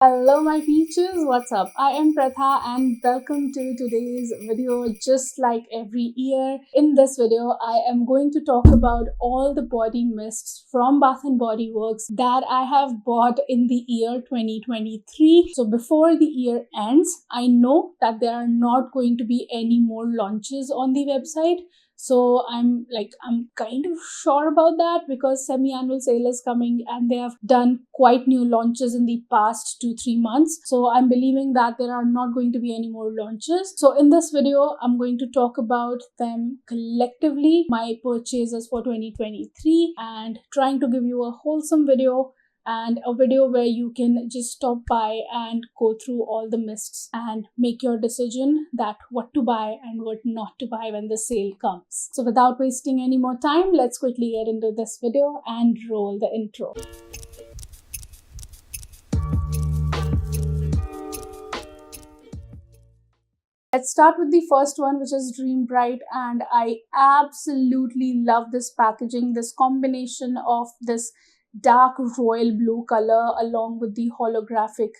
Hello my peaches, what's up? I am Pratha and welcome to today's video. Just like every year, in this video I am going to talk about all the body mists from Bath & Body Works that I have bought in the year 2023. So before the year ends, I know that there are not going to be any more launches on the website. So I'm kind of sure about that because semi-annual sale is coming and they have done quite new launches in the past 2-3 months. So I'm believing that there are not going to be any more launches. So in this video, I'm going to talk about them collectively, my purchases for 2023, and trying to give you a wholesome video and a video where you can just stop by and go through all the mists and make your decision that what to buy and what not to buy when the sale comes. So without wasting any more time, let's quickly get into this video and roll the intro. Let's start with the first one, which is Dream Bright, and I absolutely love this packaging, this combination of this dark royal blue color along with the holographic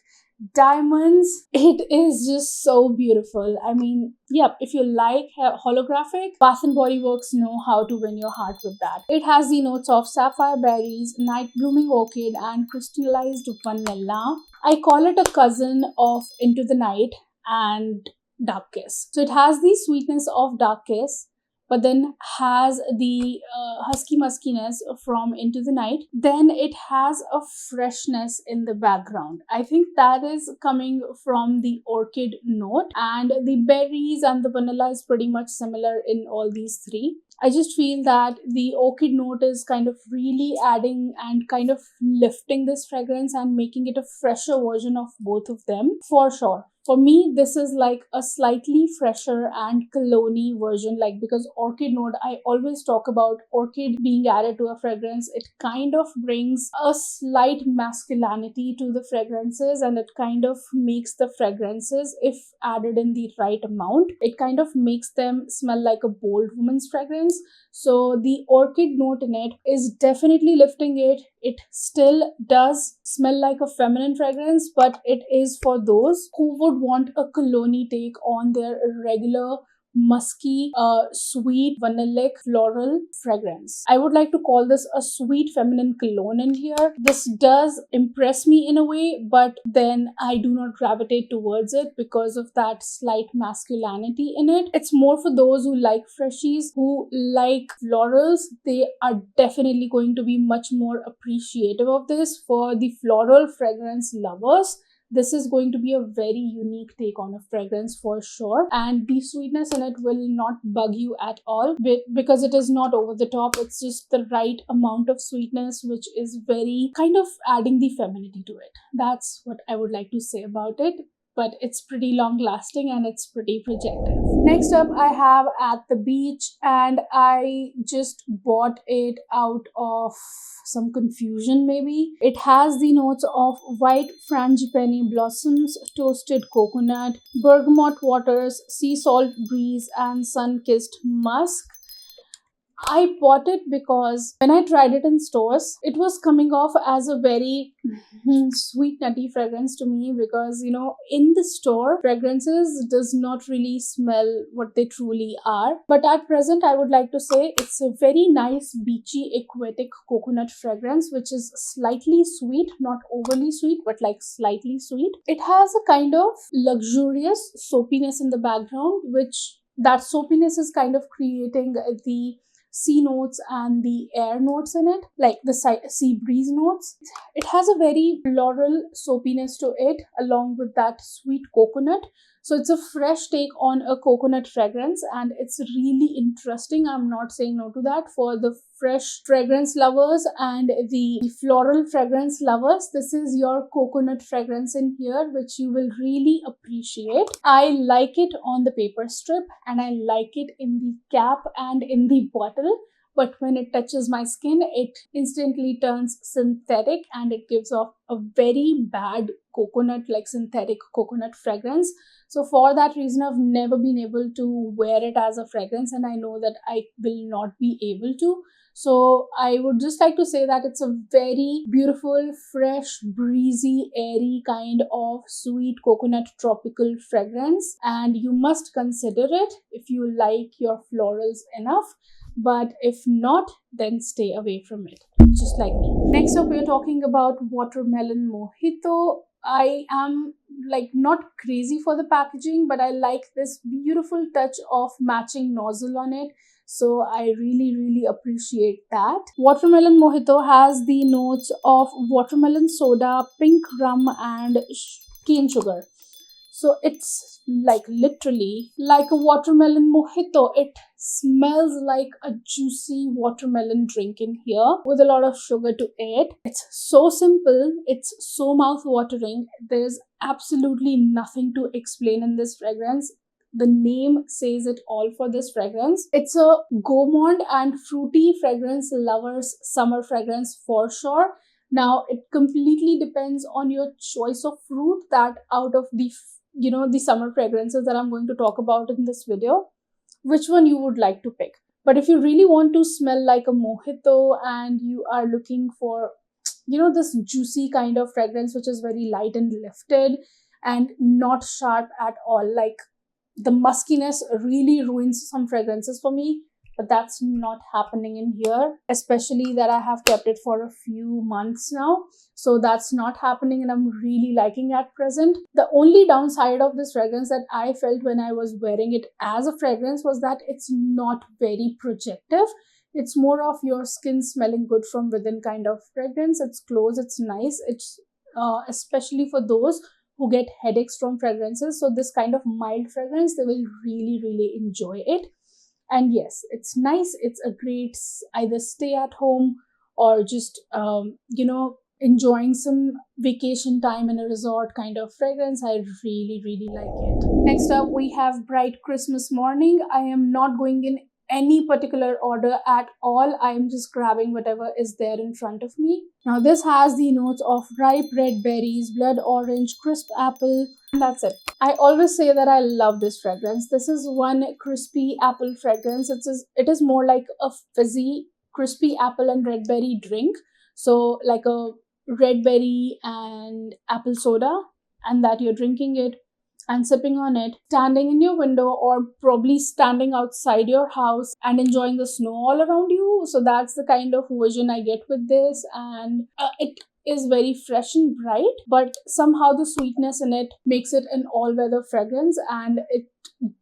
diamonds. It is just so beautiful. I mean, yep, if you like holographic, Bath & Body Works know how to win your heart with that. It has the notes of sapphire berries, night blooming orchid, and crystallized vanilla. I call it a cousin of Into the Night and Dark Kiss. So it has the sweetness of Dark Kiss, but then has the husky muskiness from Into the Night. Then it has a freshness in the background. I think that is coming from the orchid note, and the berries and the vanilla is pretty much similar in all these three. I just feel that the orchid note is kind of really adding and kind of lifting this fragrance and making it a fresher version of both of them for sure. For me, this is like a slightly fresher and cologne version, like because orchid note, I always talk about orchid being added to a fragrance. It kind of brings a slight masculinity to the fragrances, and it kind of makes the fragrances, if added in the right amount, it kind of makes them smell like a bold woman's fragrance. So the orchid note in it is definitely lifting it. It still does smell like a feminine fragrance, but it is for those who would want a cologne take on their regular musky, sweet, vanillic, floral fragrance. I would like to call this a sweet feminine cologne in here. This does impress me in a way, but then I do not gravitate towards it because of that slight masculinity in it. It's more for those who like freshies, who like florals. They are definitely going to be much more appreciative of this. For the floral fragrance lovers, this is going to be a very unique take on a fragrance for sure, and the sweetness in it will not bug you at all because it is not over the top. It's just the right amount of sweetness, which is very kind of adding the femininity to it. That's what I would like to say about it. But it's pretty long lasting and it's pretty projective. Next up, I have At the Beach, and I just bought it out of some confusion maybe. It has the notes of white frangipani blossoms, toasted coconut, bergamot waters, sea salt breeze, and sun-kissed musk. I bought it because when I tried it in stores, it was coming off as a very sweet nutty fragrance to me, because in the store fragrances does not really smell what they truly are. But at present, I would like to say it's a very nice beachy aquatic coconut fragrance, which is slightly sweet, not overly sweet, but like slightly sweet. It has a kind of luxurious soapiness in the background, which that soapiness is kind of creating the sea notes and the air notes in it, like the sea breeze notes. It has a very floral soapiness to it along with that sweet coconut. So it's a fresh take on a coconut fragrance, and it's really interesting. I'm not saying no to that. For the fresh fragrance lovers and the floral fragrance lovers, this is your coconut fragrance in here, which you will really appreciate. I like it on the paper strip, and I like it in the cap and in the bottle. but when it touches my skin, it instantly turns synthetic and it gives off a very bad coconut, like synthetic coconut fragrance. So for that reason, I've never been able to wear it as a fragrance, and I know that I will not be able to. So I would just like to say that it's a very beautiful, fresh, breezy, airy kind of sweet coconut tropical fragrance, and you must consider it if you like your florals enough. But if not, then stay away from it, just like me. Next up, we're talking about watermelon mojito. I am like not crazy for the packaging, but I like this beautiful touch of matching nozzle on it. So I really appreciate that. Watermelon mojito has the notes of watermelon soda, pink rum, and cane sugar. So it's like literally like a watermelon mojito. It smells like a juicy watermelon drink in here with a lot of sugar to it. It's so simple. It's so mouth-watering. There's absolutely nothing to explain in this fragrance. The name says it all for this fragrance. It's a gourmand and fruity fragrance lovers summer fragrance for sure. Now, it completely depends on your choice of fruit that out of the the summer fragrances that I'm going to talk about in this video, which one you would like to pick. But if you really want to smell like a mojito and you are looking for this juicy kind of fragrance which is very light and lifted and not sharp at all, like the muskiness really ruins some fragrances for me, but that's not happening in here, especially that I have kept it for a few months now. So that's not happening and I'm really liking at present. The only downside of this fragrance that I felt when I was wearing it as a fragrance was that it's not very projective. It's more of your skin smelling good from within kind of fragrance. It's close, it's nice. It's especially for those who get headaches from fragrances. So this kind of mild fragrance, they will really enjoy it. And yes, it's nice. It's a great either stay at home or just enjoying some vacation time in a resort kind of fragrance. I really like it. Next up, we have Bright Christmas Morning. I am not going in any particular order at all. I am just grabbing whatever is there in front of me. Now this has the notes of ripe red berries, blood orange, crisp apple, and that's it. I always say that I love this fragrance. This is one crispy apple fragrance. It is more like a fizzy crispy apple and red berry drink. So like a red berry and apple soda, and that you're drinking it and sipping on it, standing in your window or probably standing outside your house and enjoying the snow all around you. So that's the kind of vision I get with this, and it is very fresh and bright, but somehow the sweetness in it makes it an all-weather fragrance, and it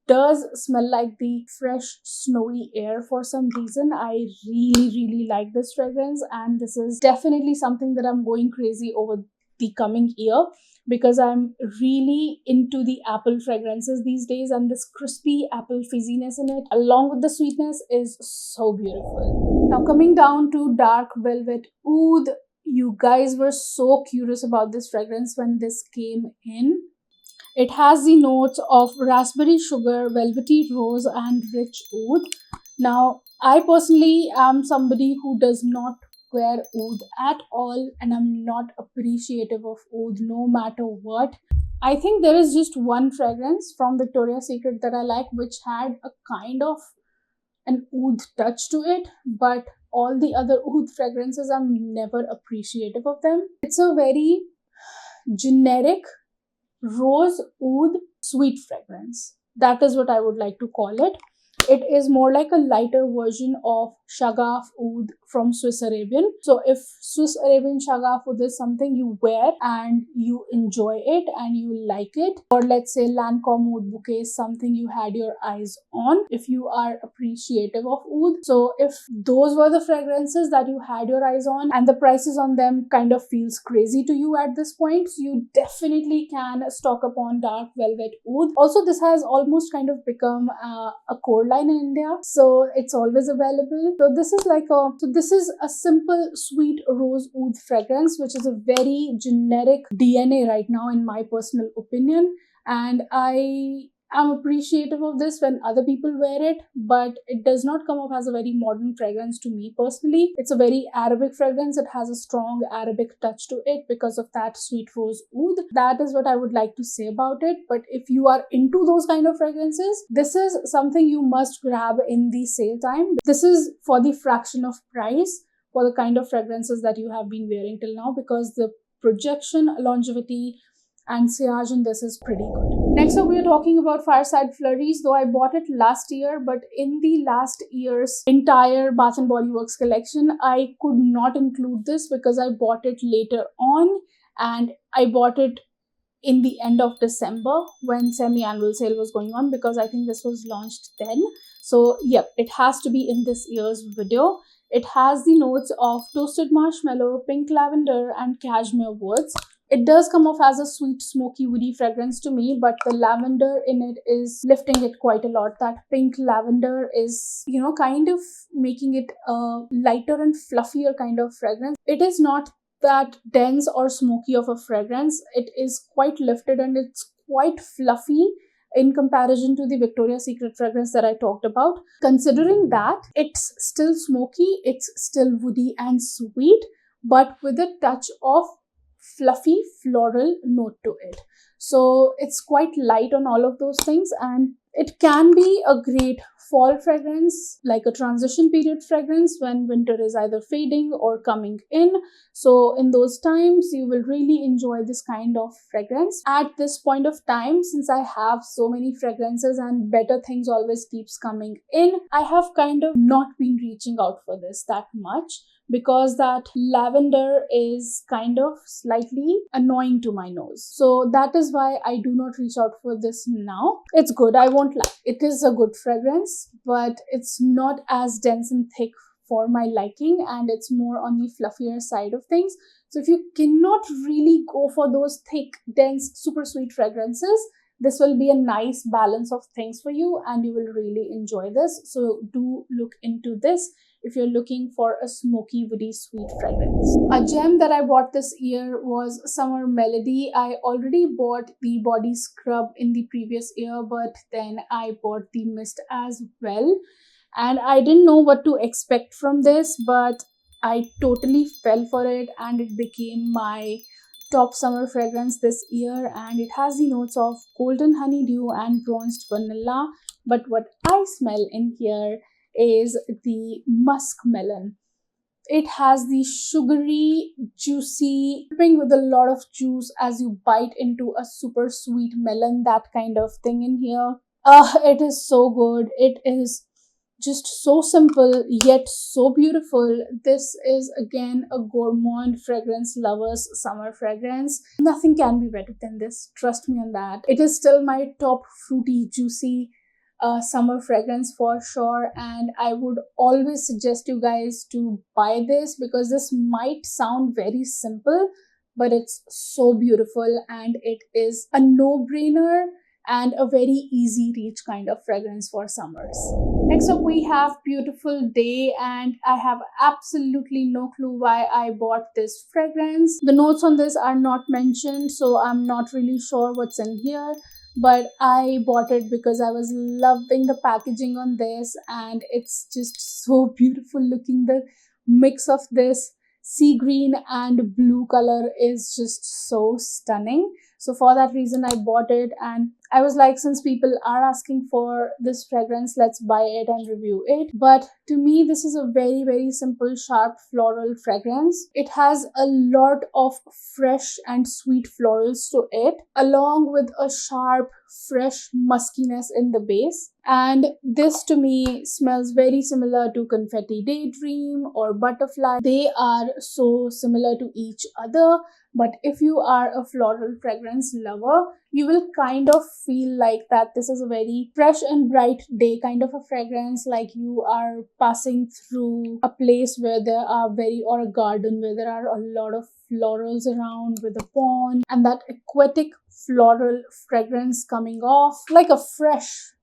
does smell like the fresh snowy air for some reason. I really like this fragrance, and this is definitely something that I'm going crazy over the coming year, because I'm really into the apple fragrances these days, and this crispy apple fizziness in it along with the sweetness is so beautiful. Now coming down to Dark Velvet Oud. You guys were so curious about this fragrance when this came in. It has the notes of raspberry sugar, velvety rose, and rich oud. Now, I personally am somebody who does not wear oud at all, and I'm not appreciative of oud no matter what. I think there is just one fragrance from Victoria's Secret that I like, which had a kind of an oud touch to it, but all the other oud fragrances, I'm never appreciative of them. It's a very generic rose oud sweet fragrance. That is what I would like to call it. It is more like a lighter version of Shagaf Oud from Swiss Arabian. So if Swiss Arabian Shagaf Oud is something you wear and you enjoy it and you like it, or let's say Lancome Oud Bouquet is something you had your eyes on, if you are appreciative of oud. So if those were the fragrances that you had your eyes on and the prices on them kind of feels crazy to you at this point, so you definitely can stock up on Dark Velvet Oud. Also, this has almost kind of become a core line in India, so it's always available. So this is a simple sweet rose oud fragrance, which is a very generic DNA right now in my personal opinion, and I I'm appreciative of this when other people wear it, but it does not come off as a very modern fragrance to me personally. It's a very Arabic fragrance. It has a strong Arabic touch to it because of that sweet rose oud. That is what I would like to say about it. But if you are into those kind of fragrances, this is something you must grab in the sale time. This is for the fraction of price for the kind of fragrances that you have been wearing till now, because the projection, longevity, and sillage in this is pretty good. Next up, we are talking about Fireside Flurries, though I bought it last year, but in the last year's entire Bath & Body Works collection, I could not include this because I bought it later on, and I bought it in the end of December when semi-annual sale was going on, because I think this was launched then. So yep, it has to be in this year's video. It has the notes of toasted marshmallow, pink lavender, and cashmere woods. It does come off as a sweet, smoky, woody fragrance to me, but the lavender in it is lifting it quite a lot. That pink lavender is, kind of making it a lighter and fluffier kind of fragrance. It is not that dense or smoky of a fragrance. It is quite lifted and it's quite fluffy in comparison to the Victoria's Secret fragrance that I talked about. Considering that, it's still smoky, it's still woody and sweet, but with a touch of fluffy floral note to it. So it's quite light on all of those things, and it can be a great fall fragrance, like a transition period fragrance when winter is either fading or coming in. So in those times, you will really enjoy this kind of fragrance. At this point of time, since I have so many fragrances and better things always keeps coming in, I have kind of not been reaching out for this that much, because that lavender is kind of slightly annoying to my nose. So that is why I do not reach out for this now. It's good, I won't lie. It is a good fragrance, but it's not as dense and thick for my liking, and it's more on the fluffier side of things. So if you cannot really go for those thick, dense, super sweet fragrances, this will be a nice balance of things for you and you will really enjoy this. So do look into this if you're looking for a smoky, woody, sweet fragrance. A gem that I bought this year was Summer Melody. I already bought the body scrub in the previous year, but then I bought the mist as well. And I didn't know what to expect from this, but I totally fell for it and it became my top summer fragrance this year. And it has the notes of golden honeydew and bronzed vanilla. But what I smell in here is the musk melon. It has the sugary, juicy, dripping with a lot of juice as you bite into a super sweet melon, that kind of thing in here. It is so good. It is just so simple yet so beautiful. This is again a gourmand fragrance lovers summer fragrance. Nothing can be better than this, trust me on that. It is still my top fruity, juicy summer fragrance for sure, and I would always suggest you guys to buy this, because this might sound very simple, but it's so beautiful and it is a no-brainer and a very easy reach kind of fragrance for summers. Next up, we have Beautiful Day, and I have absolutely no clue why I bought this fragrance. The notes on this are not mentioned, so I'm not really sure what's in here, but I bought it because I was loving the packaging on this, and it's just so beautiful looking. The mix of this sea green and blue color is just so stunning. So for that reason, I bought it, and I was like, since people are asking for this fragrance, let's buy it and review it. But to me, this is a very, very simple, sharp floral fragrance. It has a lot of fresh and sweet florals to it, along with a sharp, fresh muskiness in the base. And this to me smells very similar to Confetti Daydream or Butterfly. They are so similar to each other. But if you are a floral fragrance lover, you will kind of feel like that this is a very fresh and bright day kind of a fragrance, like you are passing through a place where there are or a garden where there are a lot of florals around with a pond, and that aquatic floral fragrance coming off like a fresh,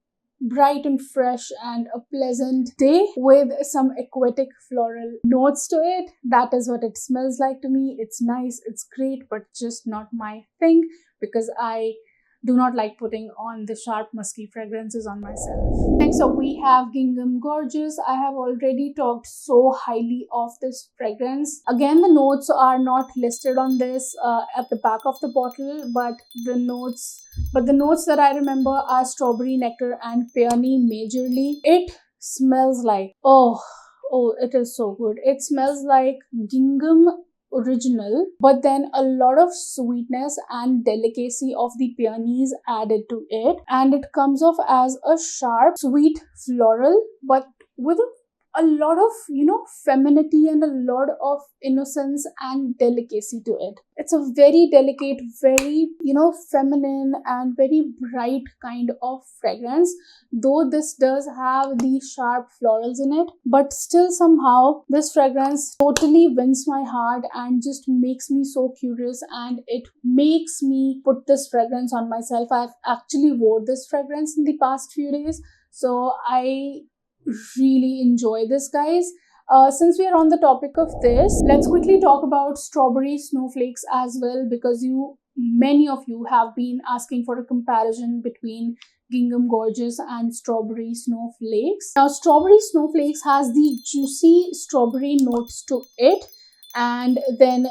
bright and fresh and a pleasant day with some aquatic floral notes to it. That is what it smells like to me. It's nice, it's great, but just not my thing, because I do not like putting on the sharp musky fragrances on myself. Next up we have Gingham Gorgeous. I have already talked so highly of this fragrance. Again, the notes are not listed on this at the back of the bottle, but the notes that I remember are strawberry, nectar and peony majorly. It smells like, oh, it is so good. It smells like gingham original, but then a lot of sweetness and delicacy of the peonies added to it, and it comes off as a sharp sweet floral, but with a lot of, femininity and a lot of innocence and delicacy to it. It's a very delicate, very, feminine and very bright kind of fragrance, though this does have these sharp florals in it, but still somehow this fragrance totally wins my heart and just makes me so curious, and it makes me put this fragrance on myself. I've actually wore this fragrance in the past few days, so I really enjoy this, guys. Since we are on the topic of this, let's quickly talk about strawberry snowflakes as well, because many of you have been asking for a comparison between Gingham Gorgeous and strawberry snowflakes. Now, strawberry snowflakes has the juicy strawberry notes to it, and then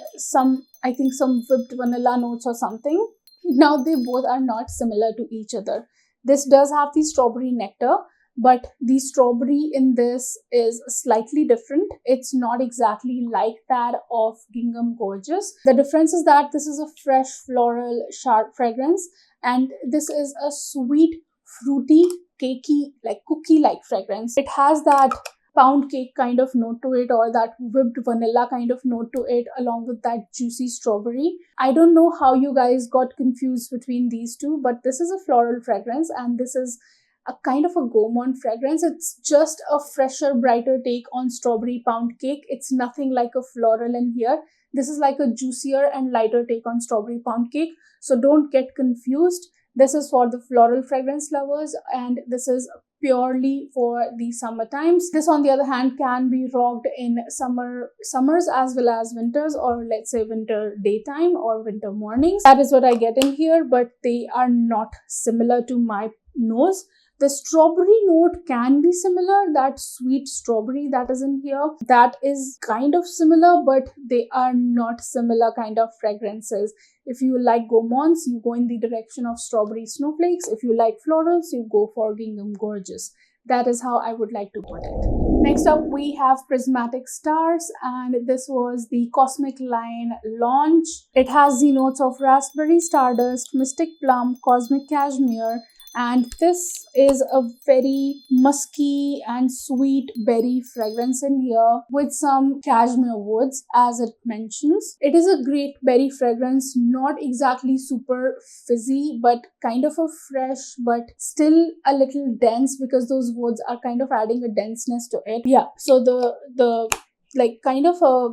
I think some whipped vanilla notes or something. Now, they both are not similar to each other. This does have the strawberry nectar, but the strawberry in this is slightly different. It's not exactly like that of Gingham Gorgeous. The difference is that this is a fresh floral sharp fragrance, and this is a sweet, fruity, cakey, like cookie-like fragrance. It has that pound cake kind of note to it, or that whipped vanilla kind of note to it, along with that juicy strawberry. I don't know how you guys got confused between these two, but this is a floral fragrance and this is a kind of a gourmand fragrance. It's just a fresher, brighter take on strawberry pound cake. It's nothing like a floral in here. This is like a juicier and lighter take on strawberry pound cake. So don't get confused. This is for the floral fragrance lovers, and this is purely for the summer times. This, on the other hand, can be rocked in summers as well as winters, or let's say winter daytime or winter mornings. That is what I get in here, but they are not similar to my nose. The strawberry note can be similar, that sweet strawberry that is in here, that is kind of similar, but they are not similar kind of fragrances. If you like gourmands, you go in the direction of strawberry snowflakes. If you like florals, you go for Gingham Gorgeous. That is how I would like to put it. Next up, we have Prismatic Stars, and this was the Cosmic line launch. It has the notes of raspberry stardust, mystic plum, cosmic cashmere, and this is a very musky and sweet berry fragrance in here with some cashmere woods, as it mentions. It is a great berry fragrance, not exactly super fizzy, but kind of a fresh, but still a little dense, because those woods are kind of adding a denseness to it. Yeah, so the like kind of a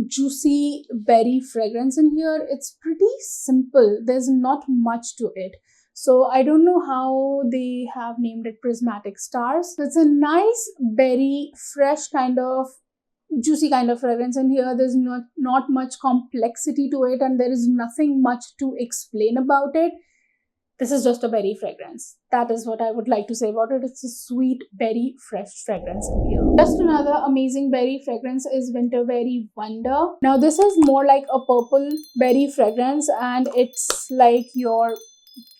juicy berry fragrance in here. It's pretty simple. There's not much to it. So I don't know how they have named it Prismatic Stars. So it's a nice, berry, fresh kind of juicy kind of fragrance in here. There's not much complexity to it, and there is nothing much to explain about it. This is just a berry fragrance. That is what I would like to say about it. It's a sweet, berry, fresh fragrance in here. Just another amazing berry fragrance is Winter Berry Wonder. Now this is more like a purple berry fragrance, and it's like your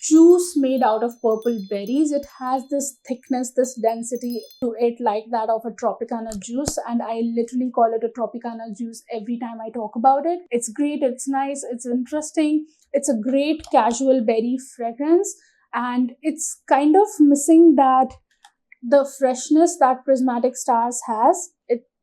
juice made out of purple berries. It has this thickness, this density to it like that of a Tropicana juice, and I literally call it a Tropicana juice every time I talk about it. It's great, it's nice, it's interesting. It's a great casual berry fragrance, and it's kind of missing that the freshness that Prismatic Stars has.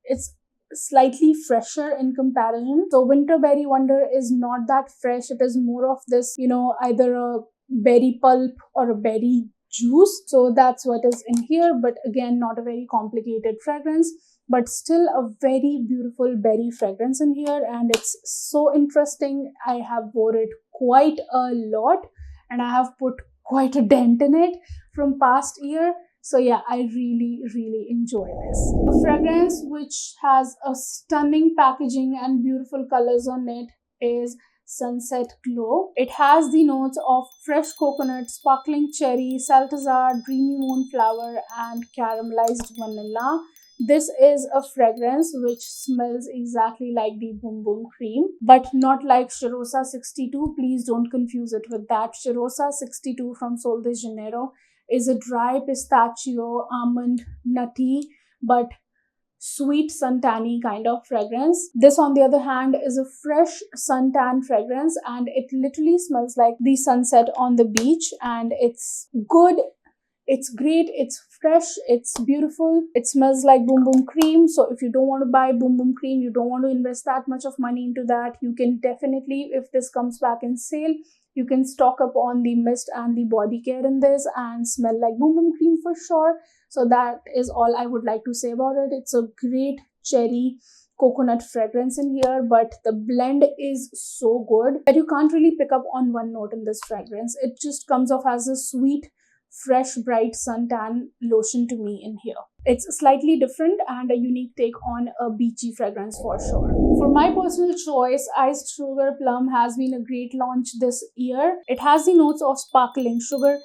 It's slightly fresher in comparison. So Winter Berry Wonder is not that fresh. It is more of this, either a berry pulp or a berry juice. So that's what is in here, but again, not a very complicated fragrance, but still a very beautiful berry fragrance in here, and it's so interesting. I have wore it quite a lot, and I have put quite a dent in it from past year. So yeah, I really, really enjoy this. A fragrance which has a stunning packaging and beautiful colors on it is sunset glow. It has the notes of fresh coconut, sparkling cherry, saltazar, dreamy moonflower, and caramelized vanilla. This is a fragrance which smells exactly like the Boom Boom Cream, but not like Shirosa 62. Please don't confuse it with that. Shirosa 62 from Sol de Janeiro is a dry pistachio, almond, nutty, but sweet suntanny kind of fragrance. This, on the other hand, is a fresh suntan fragrance, and it literally smells like the sunset on the beach, and it's good. It's great, it's fresh, it's beautiful, it smells like Boom Boom Cream. So if you don't want to buy Boom Boom Cream, you don't want to invest that much of money into that, you can definitely, if this comes back in sale, you can stock up on the mist and the body care in this and smell like Boom Boom Cream for sure. So that is all I would like to say about it. It's a great cherry coconut fragrance in here, but the blend is so good that you can't really pick up on one note in this fragrance. It just comes off as a sweet, fresh, bright suntan lotion to me in here. It's slightly different and a unique take on a beachy fragrance for sure. For my personal choice, Iced Sugar Plum has been a great launch this year. It has the notes of sparkling sugar,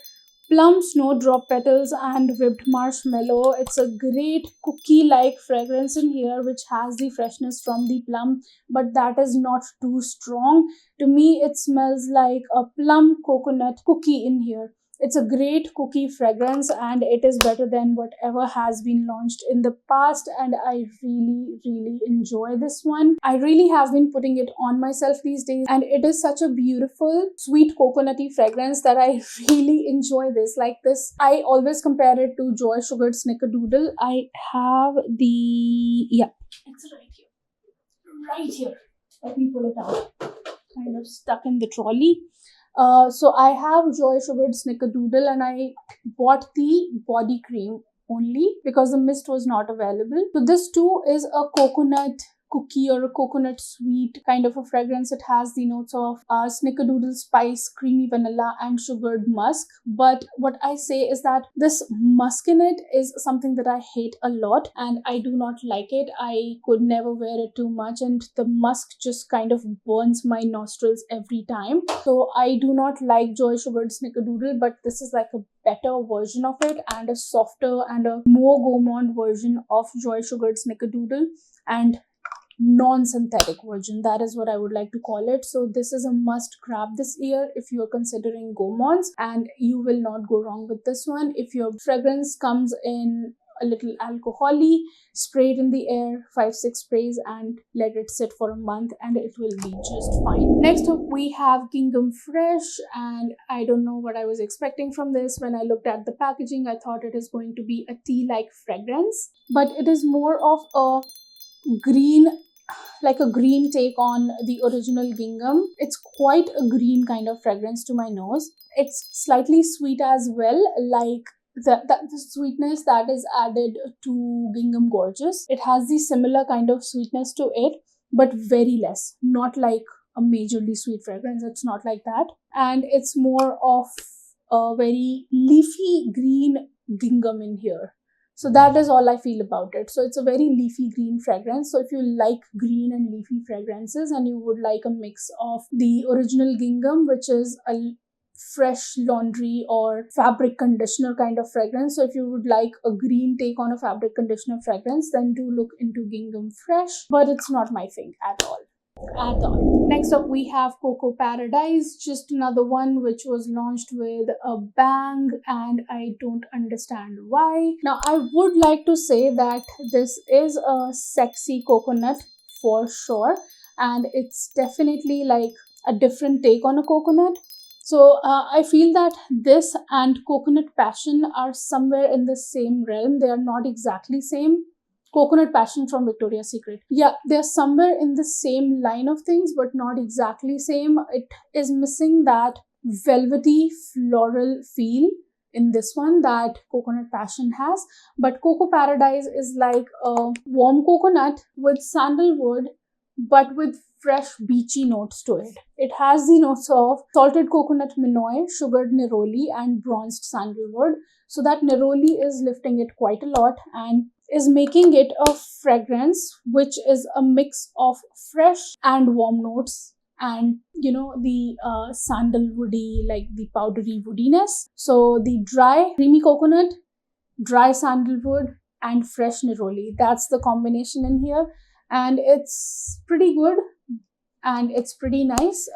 plum, snowdrop petals, and whipped marshmallow. It's a great cookie-like fragrance in here, which has the freshness from the plum, but that is not too strong. To me, it smells like a plum coconut cookie in here. It's a great cookie fragrance and it is better than whatever has been launched in the past, and I really enjoy this one. I really have been putting it on myself these days, and it is such a beautiful sweet coconutty fragrance that I really enjoy this. Like this, I always compare it to Joy Sugared Snickerdoodle. I have it's right here. Let me pull it out. Kind of stuck in the trolley. So I have Joy Sugared Snickerdoodle, and I bought the body cream only because the mist was not available. So this too is a coconut cookie or a coconut sweet kind of a fragrance. It has the notes of snickerdoodle spice, creamy vanilla, and sugared musk. But what I say is that this musk in it is something that I hate a lot, and I do not like it. I could never wear it too much, and the musk just kind of burns my nostrils every time. So I do not like Joy Sugared Snickerdoodle, but this is like a better version of it and a softer and a more gourmand version of Joy Sugared Snickerdoodle, and non-synthetic version. That is what I would like to call it. So this is a must grab this year if you're considering gourmands, and you will not go wrong with this one. If your fragrance comes in a little alcohol-y, spray it in the air, 5-6 sprays, and let it sit for a month and it will be just fine. Next up we have Gingham Fresh, and I don't know what I was expecting from this. When I looked at the packaging, I thought it is going to be a tea-like fragrance, but it is more of a green take on the original Gingham. It's quite a green kind of fragrance to my nose. It's slightly sweet as well, like the sweetness that is added to Gingham Gorgeous. It has the similar kind of sweetness to it, but very less. Not like a majorly sweet fragrance. It's not like that. And it's more of a very leafy green Gingham in here. So that is all I feel about it. So it's a very leafy green fragrance. So if you like green and leafy fragrances and you would like a mix of the original Gingham, which is a fresh laundry or fabric conditioner kind of fragrance. So if you would like a green take on a fabric conditioner fragrance, then do look into Gingham Fresh, but it's not my thing at all. Next up we have Cocoa Paradise, just another one which was launched with a bang, and I don't understand why. Now I would like to say that this is a sexy coconut for sure, and it's definitely like a different take on a coconut. So I feel that this and Coconut Passion are somewhere in the same realm. They are not exactly same. Coconut Passion from Victoria's Secret. Yeah, they're somewhere in the same line of things, but not exactly same. It is missing that velvety floral feel in this one that Coconut Passion has. But Cocoa Paradise is like a warm coconut with sandalwood, but with fresh beachy notes to it. It has the notes of salted coconut minoy, sugared neroli, and bronzed sandalwood. So that neroli is lifting it quite a lot and is making it a fragrance which is a mix of fresh and warm notes and the sandalwoody, like the powdery woodiness. So the dry creamy coconut, dry sandalwood, and fresh neroli, that's the combination in here, and it's pretty good and it's pretty nice.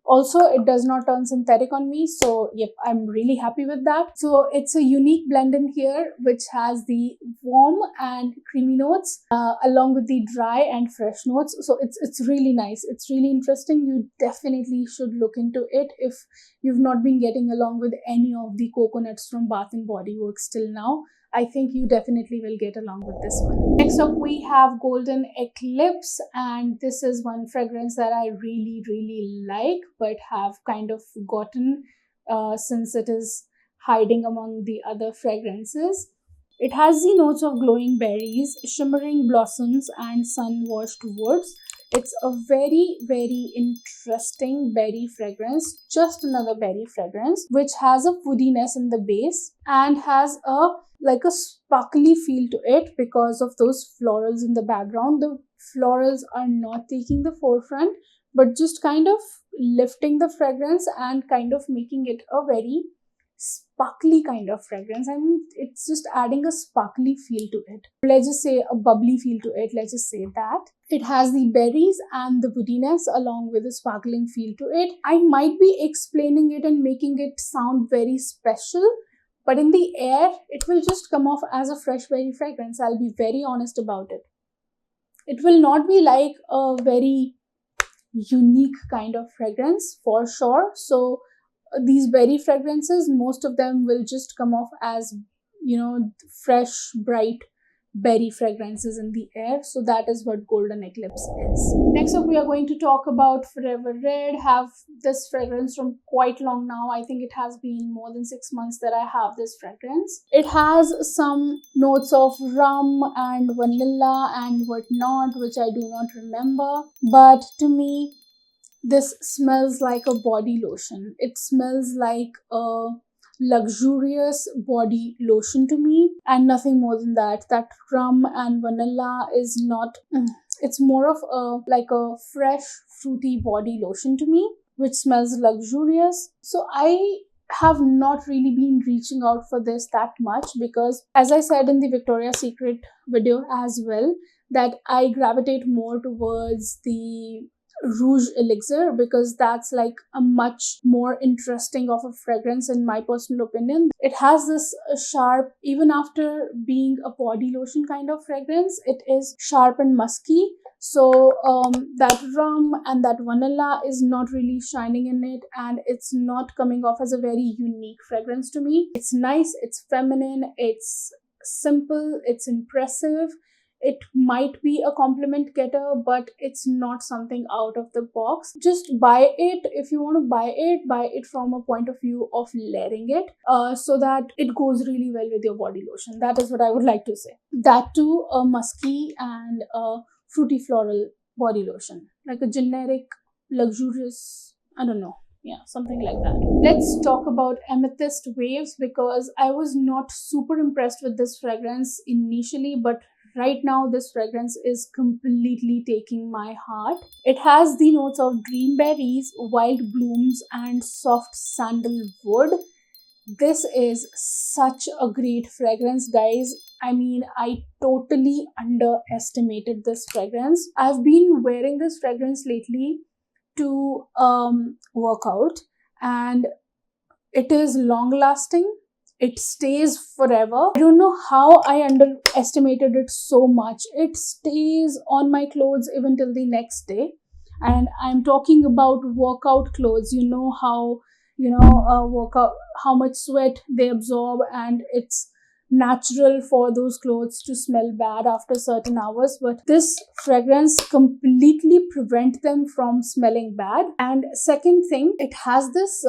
Also, it does not turn synthetic on me, so yep, I'm really happy with that. So it's a unique blend in here which has the warm and creamy notes along with the dry and fresh notes. So it's really nice, it's really interesting. You definitely should look into it if you've not been getting along with any of the coconuts from Bath and Body Works till now. I think you definitely will get along with this one. Next up, we have Golden Eclipse, and this is one fragrance that I really like, but have kind of forgotten since it is hiding among the other fragrances. It has the notes of glowing berries, shimmering blossoms, and sun-washed woods. It's a very interesting berry fragrance, just another berry fragrance, which has a woodiness in the base and has a sparkly feel to it because of those florals in the background. The florals are not taking the forefront, but just kind of lifting the fragrance and kind of making it a very sparkly kind of fragrance. I mean, it's just adding a sparkly feel to it. Let's just say a bubbly feel to it. Let's just say that. It has the berries and the woodiness along with a sparkling feel to it. I might be explaining it and making it sound very special, but in the air, it will just come off as a fresh berry fragrance. I'll be very honest about it. It will not be like a very unique kind of fragrance for sure. So these berry fragrances, most of them will just come off as, fresh, bright berry fragrances in the air. So that is what Golden Eclipse is. Next up, we are going to talk about Forever Red. Have this fragrance from quite long now. I think it has been more than 6 months that I have this fragrance. It has some notes of rum and vanilla and whatnot, which I do not remember. But to me, this smells like a body lotion. It smells like a luxurious body lotion to me, and nothing more than that. That rum and vanilla is not, it's more of a fresh fruity body lotion to me, which smells luxurious. So I have not really been reaching out for this that much because, as I said in the Victoria's Secret video as well, that I gravitate more towards the Rouge Elixir because that's like a much more interesting of a fragrance in my personal opinion. It has this sharp, even after being a body lotion kind of fragrance, it is sharp and musky. So that rum and that vanilla is not really shining in it, and it's not coming off as a very unique fragrance to me. It's nice, it's feminine, it's simple, it's impressive. It might be a compliment getter, but it's not something out of the box. Just buy it. If you want to buy it from a point of view of layering it so that it goes really well with your body lotion. That is what I would like to say. That too, a musky and a fruity floral body lotion. Like a generic, luxurious, I don't know. Yeah, something like that. Let's talk about Amethyst Waves because I was not super impressed with this fragrance initially, but right now this fragrance is completely taking my heart. It has the notes of green berries, wild blooms, and soft sandalwood. This is such a great fragrance, guys. I mean, I totally underestimated this fragrance. I've been wearing this fragrance lately to work out, and it is long lasting. It stays forever. I don't know how I underestimated it so much. It stays on my clothes even till the next day, and I'm talking about workout clothes. You know how workout, how much sweat they absorb, and it's natural for those clothes to smell bad after certain hours, but this fragrance completely prevents them from smelling bad. And second thing, it has this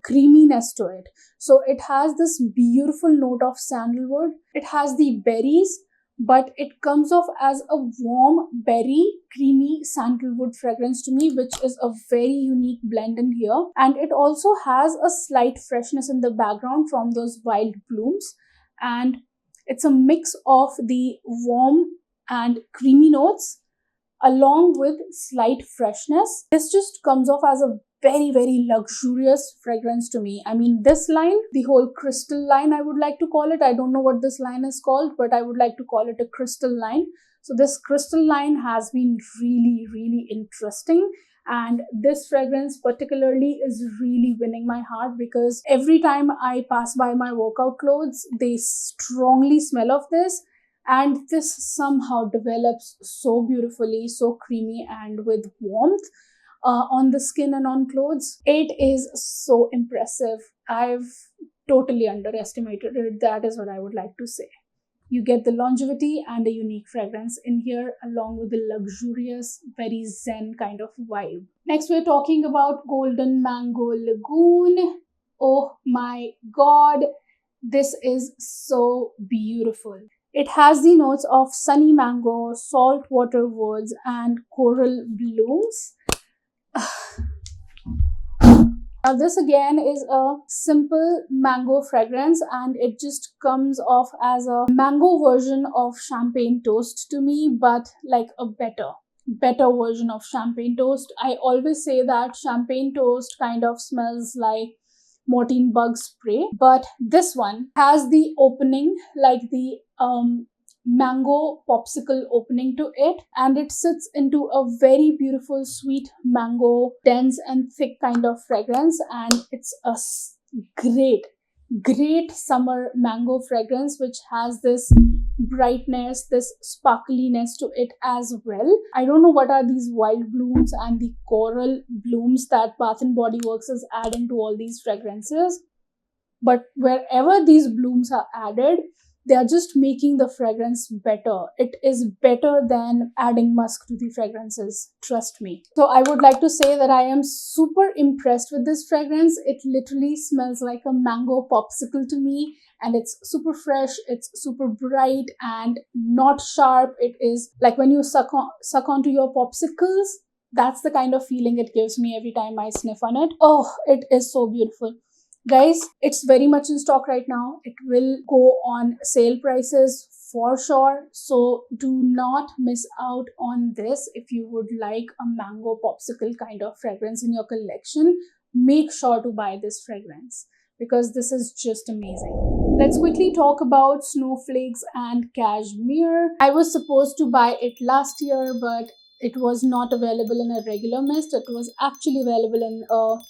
creaminess to it. So it has this beautiful note of sandalwood. It has the berries, but it comes off as a warm berry creamy sandalwood fragrance to me, which is a very unique blend in here. And it also has a slight freshness in the background from those wild blooms, and it's a mix of the warm and creamy notes along with slight freshness. This just comes off as a very luxurious fragrance to me. I mean, this line, the whole crystal line, I would like to call it. I don't know what this line is called, but I would like to call it a crystal line. So this crystal line has been really interesting. And this fragrance particularly is really winning my heart because every time I pass by my workout clothes, they strongly smell of this. And this somehow develops so beautifully, so creamy and with warmth on the skin and on clothes. It is so impressive. I've totally underestimated it. That is what I would like to say. You get the longevity and a unique fragrance in here, along with the luxurious, very zen kind of vibe. Next, we're talking about Golden Mango Lagoon. Oh my god, this is so beautiful. It has the notes of sunny mango, saltwater woods, and coral blooms. Now this again is a simple mango fragrance, and it just comes off as a mango version of champagne toast to me, but like a better version of champagne toast. I always say that champagne toast kind of smells like Mortine bug spray, but this one has the opening like the mango popsicle opening to it, and it sits into a very beautiful sweet mango dense and thick kind of fragrance, and it's a great summer mango fragrance which has this brightness, this sparkliness to it as well. I don't know what are these wild blooms and the coral blooms that Bath and Body Works is adding to all these fragrances, but wherever these blooms are added, they are just making the fragrance better. It is better than adding musk to the fragrances, trust me. So I would like to say that I am super impressed with this fragrance. It literally smells like a mango popsicle to me, and it's super fresh, it's super bright and not sharp. It is like when you suck onto your popsicles, that's the kind of feeling it gives me every time I sniff on it. Oh, it is so beautiful. Guys, it's very much in stock right now. It will go on sale prices for sure. So do not miss out on this. If you would like a mango popsicle kind of fragrance in your collection, make sure to buy this fragrance because this is just amazing. Let's quickly talk about Snowflakes and Cashmere. I was supposed to buy it last year, but it was not available in a regular mist. It was actually available in a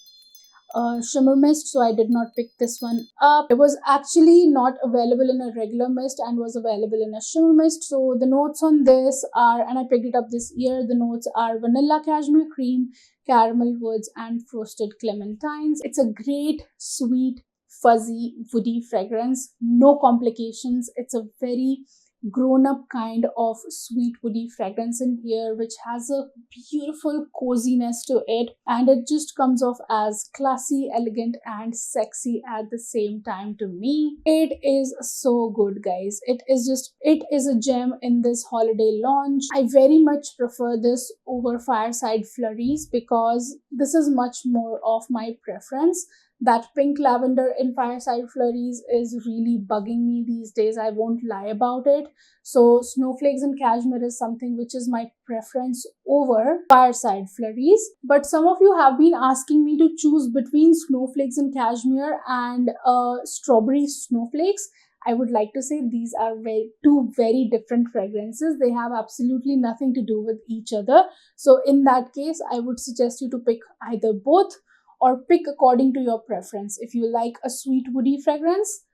shimmer mist, so I did not pick this one up. It was actually not available in a regular mist and was available in a shimmer mist. So the notes on this are, and I picked it up this year, the notes are vanilla cashmere cream, caramel woods, and frosted clementines. It's a great, sweet, fuzzy, woody fragrance. No complications. It's a very grown-up kind of sweet woody fragrance in here, which has a beautiful coziness to it, and it just comes off as classy, elegant, and sexy at the same time to me. It is so good, guys. It is a gem in this holiday launch. I very much prefer this over Fireside Flurries because this is much more of my preference. That pink lavender in Fireside Flurries is really bugging me these days. I won't lie about it. So Snowflakes and Cashmere is something which is my preference over Fireside Flurries. But some of you have been asking me to choose between Snowflakes and Cashmere and Strawberry Snowflakes. I would like to say these are two very different fragrances. They have absolutely nothing to do with each other. So in that case, I would suggest you to pick either both, or pick according to your preference. If you like a sweet woody fragrance,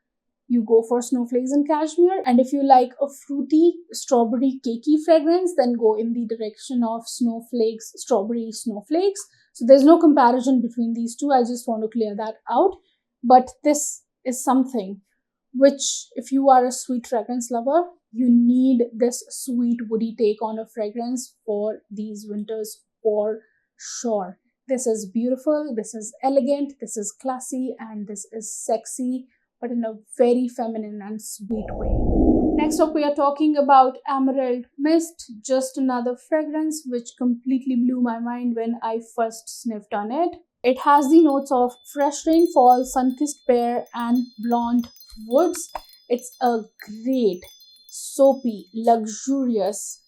you go for Snowflakes and Cashmere. And if you like a fruity strawberry cakey fragrance, then go in the direction of Snowflakes, Strawberry Snowflakes. So there's no comparison between these two. I just want to clear that out. But this is something which, if you are a sweet fragrance lover, you need this sweet woody take on a fragrance for these winters for sure. This is beautiful, this is elegant, this is classy, and this is sexy, but in a very feminine and sweet way. Next up, we are talking about Amethyst Mist, just another fragrance which completely blew my mind when I first sniffed on it. It has the notes of fresh rainfall, sun-kissed pear, and blonde woods. It's a great, soapy, luxurious,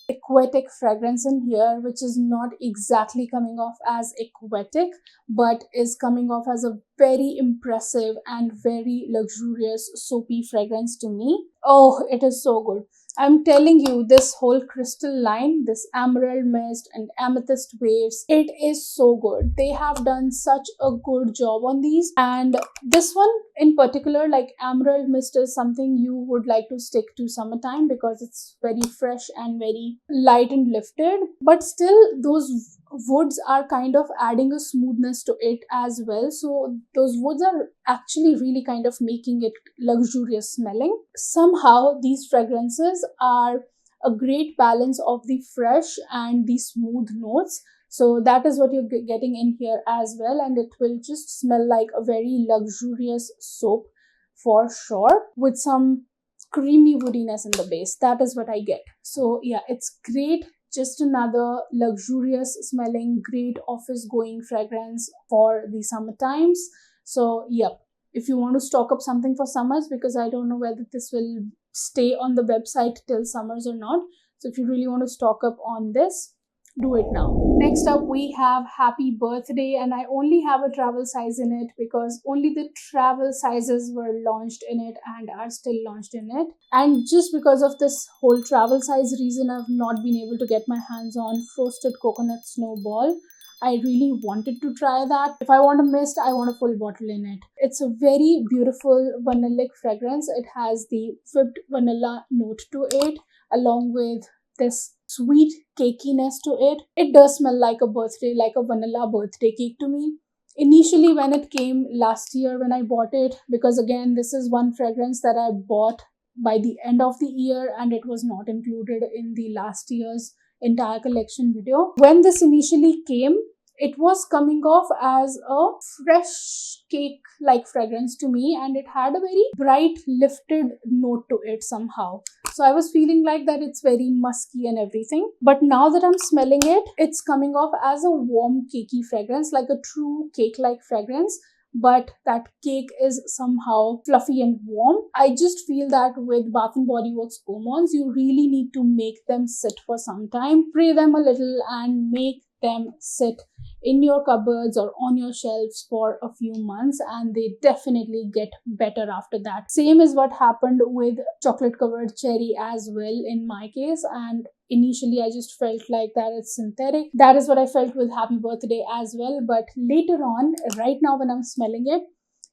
aquatic fragrance in here, which is not exactly coming off as aquatic, but is coming off as a very impressive and very luxurious soapy fragrance to me. Oh, it is so good. I'm telling you, this whole crystal line, this Emerald Mist and Amethyst Waves, it is so good. They have done such a good job on these. And this one in particular, like Emerald Mist, is something you would like to stick to summertime because it's very fresh and very light and lifted. But still, those woods are kind of adding a smoothness to it as well. So those woods are actually really kind of making it luxurious smelling. Somehow these fragrances are a great balance of the fresh and the smooth notes. So that is what you're getting in here as well, and it will just smell like a very luxurious soap for sure, with some creamy woodiness in the base. That is what I get. So yeah, it's great. Just another luxurious smelling, great office going fragrance for the summer times. So yep, if you want to stock up something for summers, because I don't know whether this will stay on the website till summers or not. So if you really want to stock up on this, do it now. Next up, we have Happy Birthday, and I only have a travel size in it because only the travel sizes were launched in it and are still launched in it. And just because of this whole travel size reason, I've not been able to get my hands on Frosted Coconut Snowball. I really wanted to try that. If I want a mist, I want a full bottle in it. It's a very beautiful vanillic fragrance. It has the whipped vanilla note to it, along with this sweet cakiness to it. It does smell like a birthday, like a vanilla birthday cake to me. Initially, when it came last year, when I bought it, because again, this is one fragrance that I bought by the end of the year and it was not included in the last year's entire collection video. When this initially came, it was coming off as a fresh cake like fragrance to me, and it had a very bright lifted note to it somehow. So I was feeling like that it's very musky and everything. But now that I'm smelling it, it's coming off as a warm cakey fragrance, like a true cake-like fragrance. But that cake is somehow fluffy and warm. I just feel that with Bath & Body Works Gourmands, you really need to make them sit for some time, spray them a little and make them sit in your cupboards or on your shelves for a few months, and they definitely get better after that. Same is what happened with Chocolate Covered Cherry as well in my case, and initially I just felt like that it's synthetic. That is what I felt with Happy Birthday as well, but later on, right now when I'm smelling it,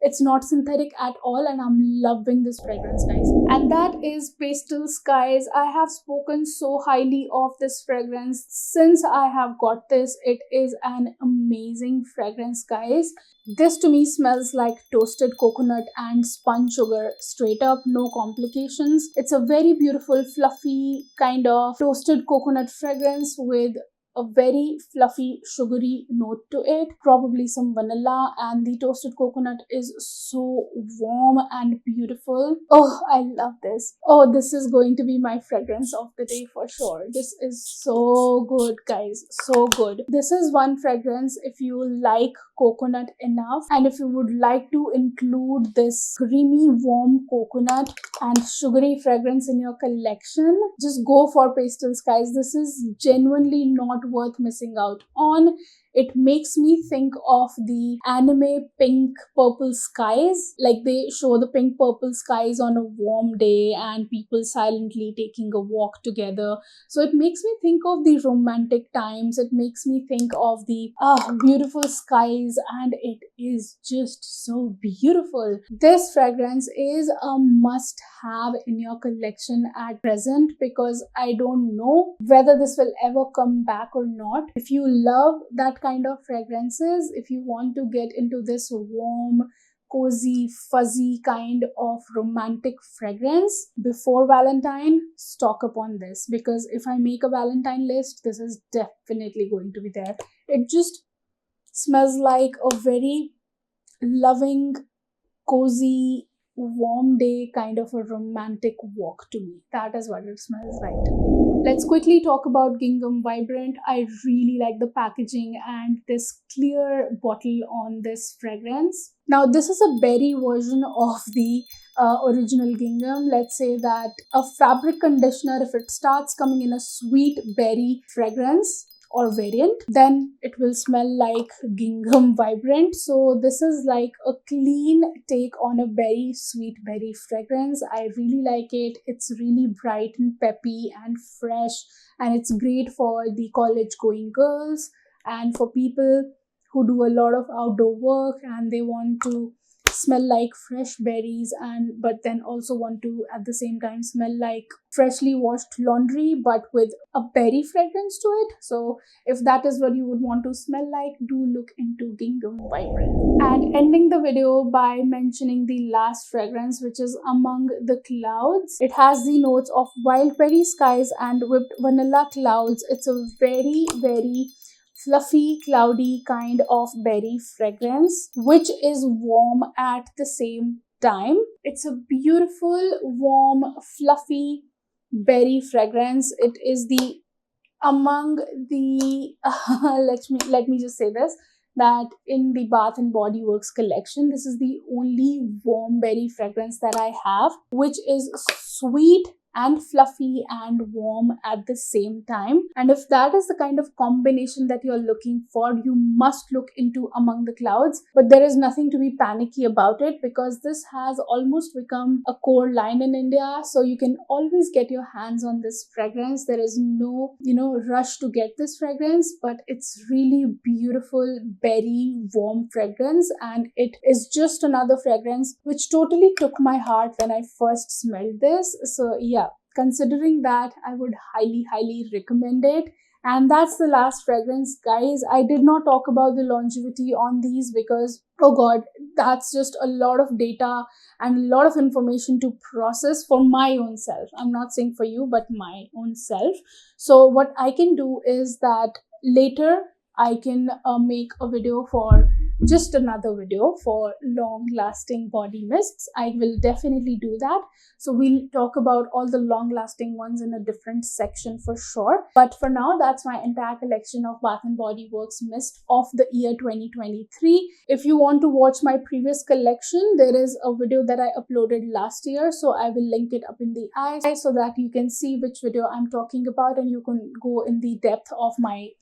it's not synthetic at all, and I'm loving this fragrance, guys. And that is Pastel Skies. I have spoken so highly of this fragrance since I have got this. It is an amazing fragrance, guys. This to me smells like toasted coconut and spun sugar, straight up, no complications. It's a very beautiful, fluffy kind of toasted coconut fragrance with a very fluffy, sugary note to it, probably some vanilla, and the toasted coconut is so warm and beautiful. Oh, I love this. Oh, this is going to be my fragrance of the day for sure. This is so good, guys. So good. This is one fragrance if you like coconut enough, and if you would like to include this creamy, warm coconut and sugary fragrance in your collection, just go for Pastel Skies. This is genuinely not worth missing out on. It makes me think of the anime Pink Purple Skies. Like they show the pink purple skies on a warm day and people silently taking a walk together. So it makes me think of the romantic times. It makes me think of the beautiful skies, and it is just so beautiful. This fragrance is a must have in your collection at present, because I don't know whether this will ever come back or not. If you love that kind of fragrances, if you want to get into this warm, cozy, fuzzy kind of romantic fragrance before Valentine, stock up on this, because if I make a Valentine list, this is definitely going to be there. It just smells like a very loving, cozy, warm day kind of a romantic walk to me. That is what it smells like to me. Let's quickly talk about Gingham Vibrant. I really like the packaging and this clear bottle on this fragrance. Now, this is a berry version of the original gingham. Let's say that a fabric conditioner, if it starts coming in a sweet berry fragrance or variant, then it will smell like Gingham Vibrant. So this is like a clean take on a very sweet berry fragrance. I really like it. It's really bright and peppy and fresh, and it's great for the college going girls and for people who do a lot of outdoor work and they want to smell like fresh berries, and but then also want to at the same time smell like freshly washed laundry but with a berry fragrance to it. So if that is what you would want to smell like, do look into Gingham Vibrant. And ending the video by mentioning the last fragrance, which is Among the Clouds. It has the notes of wild berry skies and whipped vanilla clouds. It's a very, very fluffy, cloudy kind of berry fragrance, which is warm at the same time. It's a beautiful, warm, fluffy berry fragrance. It is the among the let me just say this, that in the Bath and Body Works collection, this is the only warm berry fragrance that I have, which is sweet and fluffy and warm at the same time. And if that is the kind of combination that you're looking for, you must look into Among the Clouds. But there is nothing to be panicky about it because this has almost become a core line in India, so you can always get your hands on this fragrance. There is no rush to get this fragrance, but it's really beautiful berry warm fragrance, and it is just another fragrance which totally took my heart when I first smelled this. So yeah, considering that, I would highly recommend it. And that's the last fragrance, guys. I did not talk about the longevity on these because, oh god, that's just a lot of data and a lot of information to process for my own self. I'm not saying for you, but my own self. So what I can do is that later I can make a video for just another video for long lasting body mists. I will definitely do that. So we'll talk about all the long lasting ones in a different section for sure. But for now, that's my entire collection of Bath and Body Works mist of the year 2023. If you want to watch my previous collection, there is a video that I uploaded last year. So I will link it up in the eye so that you can see which video I'm talking about and you can go in the depth of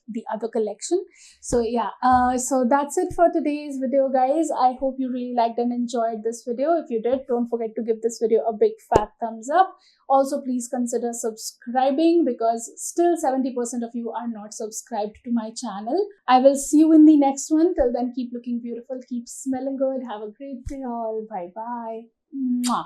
the other collection. So yeah, so that's it for today's video, guys. I hope you really liked and enjoyed this video. If you did, don't forget to give this video a big fat thumbs up. Also, please consider subscribing because still 70% of you are not subscribed to my channel. I will see you in the next one. Till then, keep looking beautiful, keep smelling good. Have a great day all. Bye bye. Mwah.